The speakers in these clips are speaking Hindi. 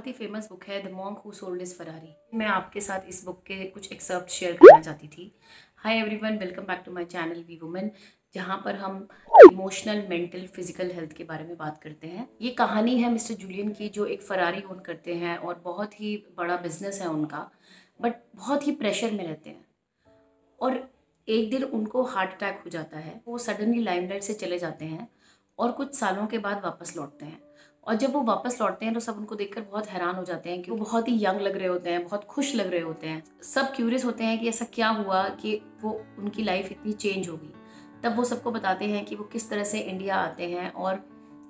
बहुत ही फेमस बुक है the monk who sold his Ferrari. मैं आपके साथ इस बुक के कुछ एक्सर्प्ट शेयर करना चाहती थी। Hi everyone, welcome back to my channel we women, जहाँ पर हम इमोशनल, मेंटल, फिजिकल हेल्थ के बारे में बात करते हैं। ये कहानी है मिस्टर जूलियन की, जो एक फरारी ओन करते हैं और बहुत ही बड़ा बिजनेस है उनका, बट बहुत ही प्रेशर में रहते हैं। और एक दिन उनको हार्ट अटैक हो जाता है। वो सडनली लाइमलाइट से चले जाते हैं और कुछ सालों के बाद वापस लौटते हैं। और जब वो वापस लौटते हैं तो सब उनको देखकर बहुत हैरान हो जाते हैं कि वो बहुत ही यंग लग रहे होते हैं, बहुत खुश लग रहे होते हैं। सब क्यूरियस होते हैं कि ऐसा क्या हुआ कि वो उनकी लाइफ इतनी चेंज होगी। तब वो सबको बताते हैं कि वो किस तरह से इंडिया आते हैं और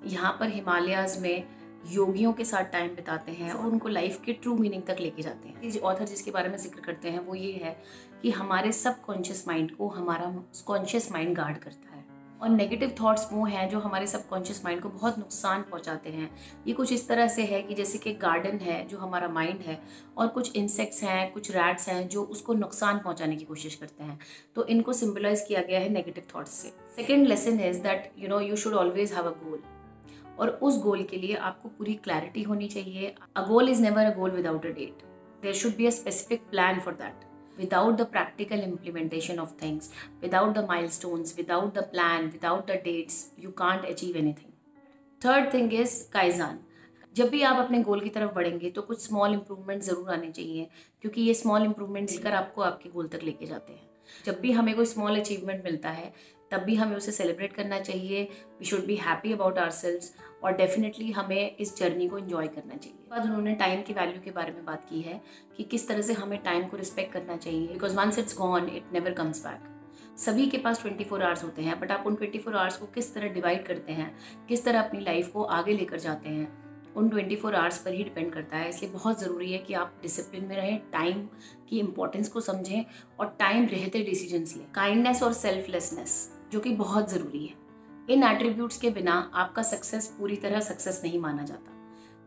यहाँ पर हिमालयाज़ में योगियों के साथ टाइम बिताते हैं और उनको लाइफ के ट्रू मीनिंग तक लेके जाते हैं। इस ऑथर जिसके बारे में जिक्र करते हैं वो ये है कि हमारे सबकॉन्शियस माइंड को हमारा कॉन्शियस माइंड गार्ड करता है। और नेगेटिव थॉट्स वो हैं जो हमारे सबकॉन्शियस माइंड को बहुत नुकसान पहुंचाते हैं। ये कुछ इस तरह से है कि जैसे कि गार्डन है जो हमारा माइंड है, और कुछ इंसेक्ट्स हैं, कुछ रैट्स हैं जो उसको नुकसान पहुंचाने की कोशिश करते हैं। तो इनको सिंबलाइज किया गया है नेगेटिव थॉट्स से। Second lesson is that you should always have a goal, और उस गोल के लिए आपको पूरी क्लैरिटी होनी चाहिए। A goal is never a goal without a date. There should be a specific plan for that. Without the practical implementation of things, without the milestones, without the plan, without the dates, you can't achieve anything. Third thing is Kaizen. जब भी आप अपने गोल की तरफ बढ़ेंगे तो कुछ स्मॉल इंप्रूवमेंट ज़रूर आने चाहिए, क्योंकि ये स्मॉल इंप्रूवमेंट्स कर आपको आपके गोल तक लेके जाते हैं। जब भी हमें कोई स्मॉल अचीवमेंट मिलता है तब भी हमें उसे सेलिब्रेट करना चाहिए। We should be happy about ourselves, और डेफिनेटली हमें इस जर्नी को एंजॉय करना चाहिए। बाद उन्होंने टाइम की वैल्यू के बारे में बात की है कि किस तरह से हमें टाइम को रिस्पेक्ट करना चाहिए, because once it's gone it never comes back. सभी के पास 24 आवर्स होते हैं, बट आप उन 24 आवर्स को किस तरह डिवाइड करते हैं, किस तरह अपनी लाइफ को आगे लेकर जाते हैं, उन 24 आवर्स पर ही डिपेंड करता है। इसलिए बहुत ज़रूरी है कि आप डिसिप्लिन में रहें, टाइम की इंपॉर्टेंस को समझें और टाइम रहते डिसीजंस लें। काइंडनेस और सेल्फलेसनेस जो कि बहुत ज़रूरी है। इन एट्रीब्यूट्स के बिना आपका सक्सेस पूरी तरह सक्सेस नहीं माना जाता।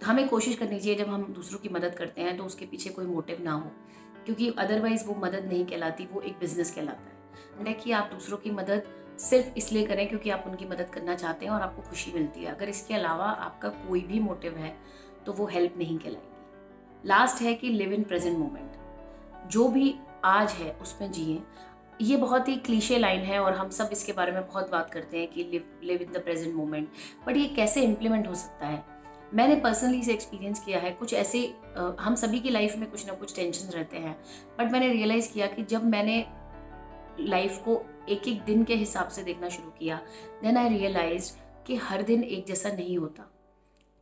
तो हमें कोशिश करनी चाहिए जब हम दूसरों की मदद करते हैं तो उसके पीछे कोई मोटिव ना हो, क्योंकि अदरवाइज वो मदद नहीं कहलाती, वो एक बिजनेस कहलाता है। कि आप दूसरों की मदद सिर्फ इसलिए करें क्योंकि आप उनकी मदद करना चाहते हैं और आपको खुशी मिलती है। अगर इसके अलावा आपका कोई भी मोटिव है तो वो हेल्प नहीं कहलाएगी। लास्ट है कि लिव इन प्रेजेंट मोमेंट। जो भी आज है उसमें जिए। ये बहुत ही क्लीशे लाइन है और हम सब इसके बारे में बहुत बात करते हैं कि live in the present moment, but ये कैसे इम्प्लीमेंट हो सकता है? मैंने पर्सनली इसे एक्सपीरियंस किया है। कुछ ऐसे हम सभी की लाइफ में कुछ ना कुछ टेंशन रहते हैं, बट मैंने रियलाइज़ किया कि जब मैंने लाइफ को एक एक दिन के हिसाब से देखना शुरू किया, देन आई रियलाइज कि हर दिन एक जैसा नहीं होता।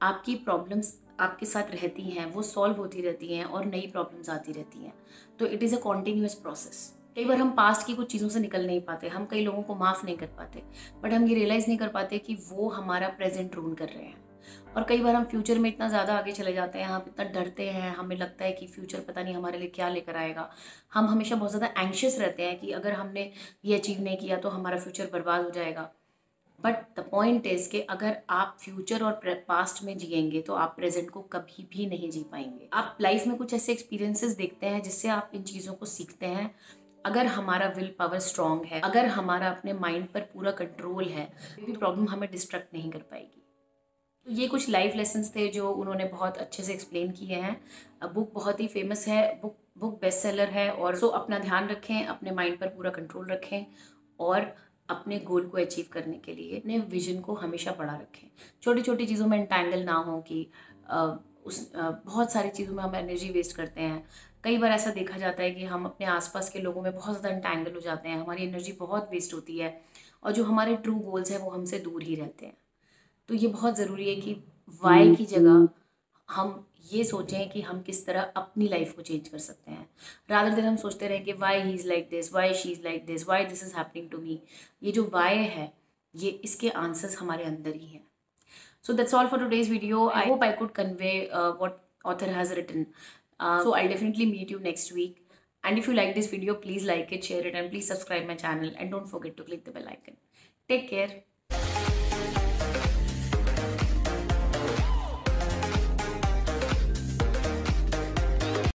आपकी प्रॉब्लम्स आपके साथ रहती हैं, वो सॉल्व होती रहती हैं और नई प्रॉब्लम्स आती रहती हैं। तो it is a continuous process. कई बार हम पास्ट की कुछ चीज़ों से निकल नहीं पाते, हम कई लोगों को माफ़ नहीं कर पाते, बट हम ये रियलाइज़ नहीं कर पाते कि वो हमारा प्रेजेंट रूल कर रहे हैं। और कई बार हम फ्यूचर में इतना ज़्यादा आगे चले जाते हैं, हम इतना डरते हैं, हमें लगता है कि फ्यूचर पता नहीं हमारे लिए क्या लेकर आएगा। हम हमेशा बहुत ज़्यादा एंग्शियस रहते हैं कि अगर हमने ये अचीव नहीं किया तो हमारा फ्यूचर बर्बाद हो जाएगा। बट द पॉइंट इज़ कि अगर आप फ्यूचर और पास्ट में जिएंगे तो आप प्रेजेंट को कभी भी नहीं जी पाएंगे। आप लाइफ में कुछ ऐसे एक्सपीरियंसेस देखते हैं जिससे आप इन चीज़ों को सीखते हैं। अगर हमारा विल पावर स्ट्रांग है, अगर हमारा अपने माइंड पर पूरा कंट्रोल है, कोई भी प्रॉब्लम हमें डिस्ट्रैक्ट नहीं कर पाएगी। तो ये कुछ लाइफ लेसन्स थे जो उन्होंने बहुत अच्छे से एक्सप्लेन किए हैं। बुक बहुत ही फेमस है, बुक बेस्ट सेलर है। और सो अपना ध्यान रखें, अपने माइंड पर पूरा कंट्रोल रखें और अपने गोल को अचीव करने के लिए अपने विजन को हमेशा बड़ा रखें। छोटी छोटी चीज़ों में इंटैंगल ना हो कि बहुत सारी चीज़ों में हम एनर्जी वेस्ट करते हैं। कई बार ऐसा देखा जाता है कि हम अपने आसपास के लोगों में बहुत ज़्यादा इंटैंगल हो जाते हैं, हमारी एनर्जी बहुत वेस्ट होती है और जो हमारे ट्रू गोल्स हैं वो हमसे दूर ही रहते हैं। तो ये बहुत ज़रूरी है कि वाई की जगह हम ये सोचें कि हम किस तरह अपनी लाइफ को चेंज कर सकते हैं, रादर देन हम सोचते रहें कि why he is like this, why she is like this, why this is happening to me. ये जो वाई है, ये इसके आंसर्स हमारे अंदर ही हैं। So that's all for today's video. I hope I could convey what author has written. So I'll definitely meet you next week. And if you like this video, please like it, share it, and please subscribe my channel. And don't forget to click the bell icon. Take care.